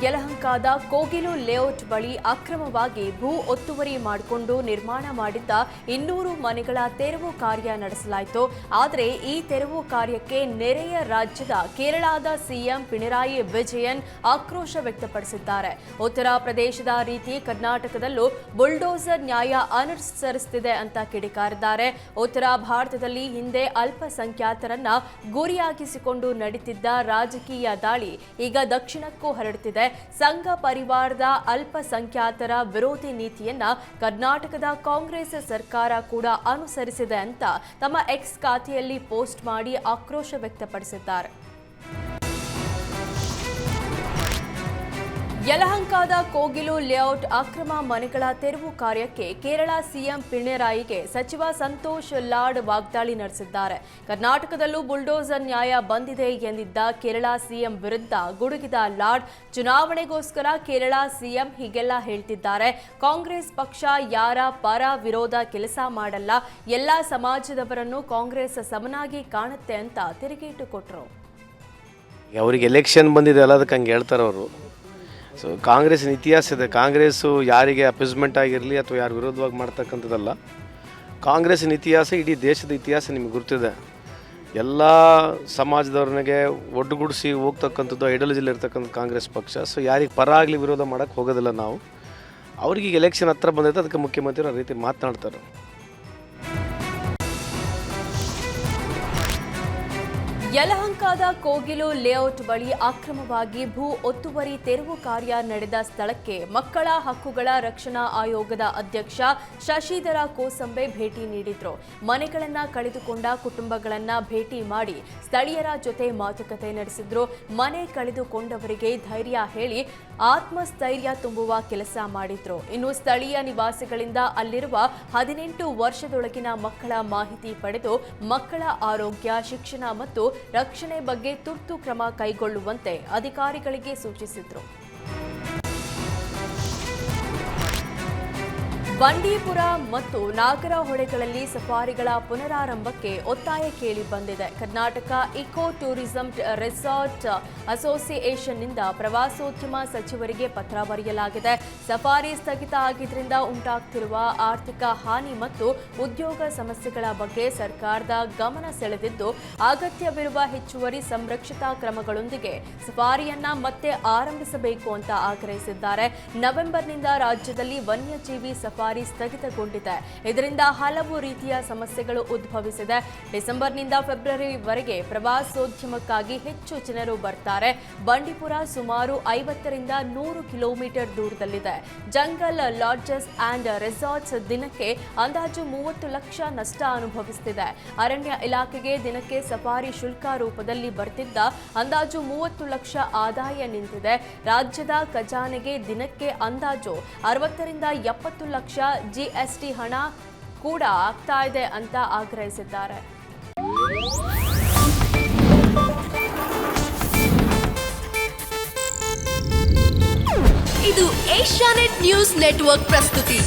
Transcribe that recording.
ಯಲಹಂಕದ Kogilu layout ಬಳಿ ಅಕ್ರಮವಾಗಿ ಭೂ ಒತ್ತುವರಿ ಮಾಡಿಕೊಂಡು ನಿರ್ಮಾಣ ಮಾಡಿದ್ದ 200 ಮನೆಗಳ ತೆರವು ಕಾರ್ಯ ನಡೆಸಲಾಯಿತು. ಆದರೆ ಈ ತೆರವು ಕಾರ್ಯಕ್ಕೆ ನೆರೆಯ ರಾಜ್ಯದ ಕೇರಳದ ಸಿಎಂ ಪಿಣರಾಯಿ ವಿಜಯನ್ ಆಕ್ರೋಶ ವ್ಯಕ್ತಪಡಿಸಿದ್ದಾರೆ. ಉತ್ತರ ಪ್ರದೇಶದ ರೀತಿ ಕರ್ನಾಟಕದಲ್ಲೂ ಬುಲ್ಡೋಸರ್ ನ್ಯಾಯ ಅನುಸರಿಸುತ್ತಿದೆ ಅಂತ ಕಿಡಿಕಾರಿದ್ದಾರೆ. ಉತ್ತರ ಭಾರತದಲ್ಲಿ ಹಿಂದೆ ಅಲ್ಪಸಂಖ್ಯಾತರನ್ನ ಗುರಿಯಾಗಿಸಿಕೊಂಡು ನಡೀತಿದ್ದ ರಾಜಕೀಯ ದಾಳಿ ಈಗ ದಕ್ಷಿಣಕ್ಕೂ ಹರಡುತ್ತಿದೆ. ಸಂಘ ಪರಿವಾರದ ಅಲ್ಪಸಂಖ್ಯಾತರ ವಿರೋಧಿ ನೀತಿಯನ್ನ ಕರ್ನಾಟಕದ ಕಾಂಗ್ರೆಸ್ ಸರ್ಕಾರ ಕೂಡ ಅನುಸರಿಸಿದೆ ಅಂತ ತಮ್ಮ ಎಕ್ಸ್ ಖಾತೆಯಲ್ಲಿ ಪೋಸ್ಟ್ ಮಾಡಿ ಆಕ್ರೋಶ ವ್ಯಕ್ತಪಡಿಸಿದ್ದಾರೆ. ಯಲಹಂಕದ ಕೋಗಿಲು ಲೇಔಟ್ ಅಕ್ರಮ ಮನೆಗಳ ತೆರವು ಕಾರ್ಯಕ್ಕೆ ಕೇರಳ ಸಿಎಂ ಪಿಣರಾಯಿಗೆ ಸಚಿವ ಸಂತೋಷ್ ಲಾಡ್ ವಾಗ್ದಾಳಿ ನಡೆಸಿದ್ದಾರೆ. ಕರ್ನಾಟಕದಲ್ಲೂ ಬುಲ್ಡೋಸರ್ ನ್ಯಾಯ ಬಂದಿದೆ ಎಂದಿದ್ದ ಕೇರಳ ಸಿಎಂ ವಿರುದ್ಧ ಗುಡುಗಿದ ಲಾಡ್, ಚುನಾವಣೆಗೋಸ್ಕರ ಕೇರಳ ಸಿಎಂ ಹೀಗೆಲ್ಲ ಹೇಳ್ತಿದ್ದಾರೆ. ಕಾಂಗ್ರೆಸ್ ಪಕ್ಷ ಯಾರ ಪರ ವಿರೋಧ ಕೆಲಸ ಮಾಡಲ್ಲ, ಎಲ್ಲ ಸಮಾಜದವರನ್ನು ಕಾಂಗ್ರೆಸ್ ಸಮನಾಗಿ ಕಾಣುತ್ತೆ ಅಂತ ತಿರುಗೇಟು ಕೊಟ್ಟರು. ಅವರಿಗೆ ಎಲೆಕ್ಷನ್ ಬಂದಿದೆ ಅಲ್ಲ, ಅದಕ್ಕೆ ಹಂಗೆ ಹೇಳ್ತಾರೆ ಅವರು. ಸೊ ಕಾಂಗ್ರೆಸ್ಸಿನ ಇತಿಹಾಸ ಇದೆ. ಕಾಂಗ್ರೆಸ್ಸು ಯಾರಿಗೆ ಅಪೋಸ್ಮೆಂಟ್ ಆಗಿರಲಿ ಅಥವಾ ಯಾರು ವಿರೋಧವಾಗಿ ಮಾಡ್ತಕ್ಕಂಥದ್ದಲ್ಲ. ಕಾಂಗ್ರೆಸ್ಸಿನ ಇತಿಹಾಸ ಇಡೀ ದೇಶದ ಇತಿಹಾಸ ನಿಮಗೆ ಗೊತ್ತಿದೆ. ಎಲ್ಲ ಸಮಾಜದವ್ರನಿಗೆ ಒಡ್ಡುಗೂಡಿಸಿ ಹೋಗ್ತಕ್ಕಂಥದ್ದು ಐಡಿಯಾಲಜಿಲಿ ಇರ್ತಕ್ಕಂಥ ಕಾಂಗ್ರೆಸ್ ಪಕ್ಷ. ಸೊ ಯಾರಿಗೆ ಪರ ಆಗಲಿ ವಿರೋಧ ಮಾಡೋಕ್ಕೆ ಹೋಗೋದಿಲ್ಲ ನಾವು. ಅವ್ರಿಗೆ ಎಲೆಕ್ಷನ್ ಹತ್ರ ಬಂದೈತೆ, ಅದಕ್ಕೆ ಮುಖ್ಯಮಂತ್ರಿ ಆ ರೀತಿ ಮಾತನಾಡ್ತಾರೆ. ಯಲಹಂಕದ ಕೋಗಿಲು ಲೇಔಟ್ ಬಳಿ ಅಕ್ರಮವಾಗಿ ಭೂ ಒತ್ತುವರಿ ತೆರವು ಕಾರ್ಯ ನಡೆದ ಸ್ಥಳಕ್ಕೆ ಮಕ್ಕಳ ಹಕ್ಕುಗಳ ರಕ್ಷಣಾ ಆಯೋಗದ ಅಧ್ಯಕ್ಷ ಶಶಿಧರ ಕೋಸಂಬೆ ಭೇಟಿ ನೀಡಿದ್ರು. ಮನೆಗಳನ್ನ ಕಳೆದುಕೊಂಡ ಕುಟುಂಬಗಳನ್ನ ಭೇಟಿ ಮಾಡಿ ಸ್ಥಳೀಯರ ಜೊತೆ ಮಾತುಕತೆ ನಡೆಸಿದ್ರು. ಮನೆ ಕಳೆದುಕೊಂಡವರಿಗೆ ಧೈರ್ಯ ಹೇಳಿ ಆತ್ಮಸ್ಥೈರ್ಯ ತುಂಬುವ ಕೆಲಸ ಮಾಡಿದ್ರು. ಇನ್ನು ಸ್ಥಳೀಯ ನಿವಾಸಿಗಳಿಂದ ಅಲ್ಲಿರುವ 18 ವರ್ಷದೊಳಗಿನ ಮಕ್ಕಳ ಮಾಹಿತಿ ಪಡೆದು ಮಕ್ಕಳ ಆರೋಗ್ಯ, ಶಿಕ್ಷಣ ಮತ್ತು ರಕ್ಷಣೆ ಬಗ್ಗೆ ತುರ್ತು ಕ್ರಮ ಕೈಗೊಳ್ಳುವಂತೆ ಅಧಿಕಾರಿಗಳಿಗೆ ಸೂಚಿಸಿದರು. ಬಂಡೀಪುರ ಮತ್ತು ನಾಗರಹೊಳೆಗಳಲ್ಲಿ ಸಫಾರಿಗಳ ಪುನರಾರಂಭಕ್ಕೆ ಒತ್ತಾಯ ಕೇಳಿ ಬಂದಿದೆ. ಕರ್ನಾಟಕ ಇಕೋ ಟೂರಿಸಂ ರೆಸಾರ್ಟ್ ಅಸೋಸಿಯೇಷನ್ನಿಂದ ಪ್ರವಾಸೋದ್ಯಮ ಸಚಿವರಿಗೆ ಪತ್ರ ಬರೆಯಲಾಗಿದೆ. ಸಫಾರಿ ಸ್ಥಗಿತ ಆಗಿದ್ದರಿಂದ ಉಂಟಾಗ್ತಿರುವ ಆರ್ಥಿಕ ಹಾನಿ ಮತ್ತು ಉದ್ಯೋಗ ಸಮಸ್ಯೆಗಳ ಬಗ್ಗೆ ಸರ್ಕಾರದ ಗಮನ ಸೆಳೆದಿದ್ದು, ಅಗತ್ಯವಿರುವ ಹೆಚ್ಚುವರಿ ಸಂರಕ್ಷತಾ ಕ್ರಮಗಳೊಂದಿಗೆ ಸಫಾರಿಯನ್ನ ಮತ್ತೆ ಆರಂಭಿಸಬೇಕು ಅಂತ ಆಗ್ರಹಿಸಿದ್ದಾರೆ. ನವೆಂಬರ್ನಿಂದ ರಾಜ್ಯದಲ್ಲಿ ವನ್ಯಜೀವಿ ಸಫಾರಿ ಸ್ಥಗಿತಗೊಂಡಿದೆ. ಇದರಿಂದ ಹಲವು ರೀತಿಯ ಸಮಸ್ಯೆಗಳು ಉದ್ಭವಿಸಿದೆ. ಡಿಸೆಂಬರ್ನಿಂದ ಫೆಬ್ರವರಿವರೆಗೆ ಪ್ರವಾಸೋದ್ಯಮಕ್ಕಾಗಿ ಹೆಚ್ಚು ಜನರು ಬರ್ತಾರೆ. ಬಂಡೀಪುರ ಸುಮಾರು 50 ರಿಂದ 100 ಕಿಲೋಮೀಟರ್ ದೂರದಲ್ಲಿದೆ. ಜಂಗಲ್ ಲಾಡ್ಜಸ್ ಅಂಡ್ ರೆಸಾರ್ಟ್ಸ್ ದಿನಕ್ಕೆ ಅಂದಾಜು 30 ಲಕ್ಷ ನಷ್ಟ ಅನುಭವಿಸುತ್ತಿದೆ. ಅರಣ್ಯ ಇಲಾಖೆಗೆ ದಿನಕ್ಕೆ ಸಫಾರಿ ಶುಲ್ಕ ರೂಪದಲ್ಲಿ ಬರ್ತಿದ್ದ ಅಂದಾಜು 30 ಲಕ್ಷ ಆದಾಯ ನಿಂತಿದೆ. ರಾಜ್ಯದ ಖಜಾನೆಗೆ ದಿನಕ್ಕೆ ಅಂದಾಜು 60 ರಿಂದ 70 ಲಕ್ಷ ಜಿಎಸ್ಟಿ ಹಣ ಕೂಡ ಆಗ್ತಾ ಇದೆ ಅಂತ ಆಗ್ರಹಿಸಿದ್ದಾರೆ. ಇದು ಏಷ್ಯಾನೆಟ್ ನ್ಯೂಸ್ ನೆಟ್ವರ್ಕ್ ಪ್ರಸ್ತುತಿ.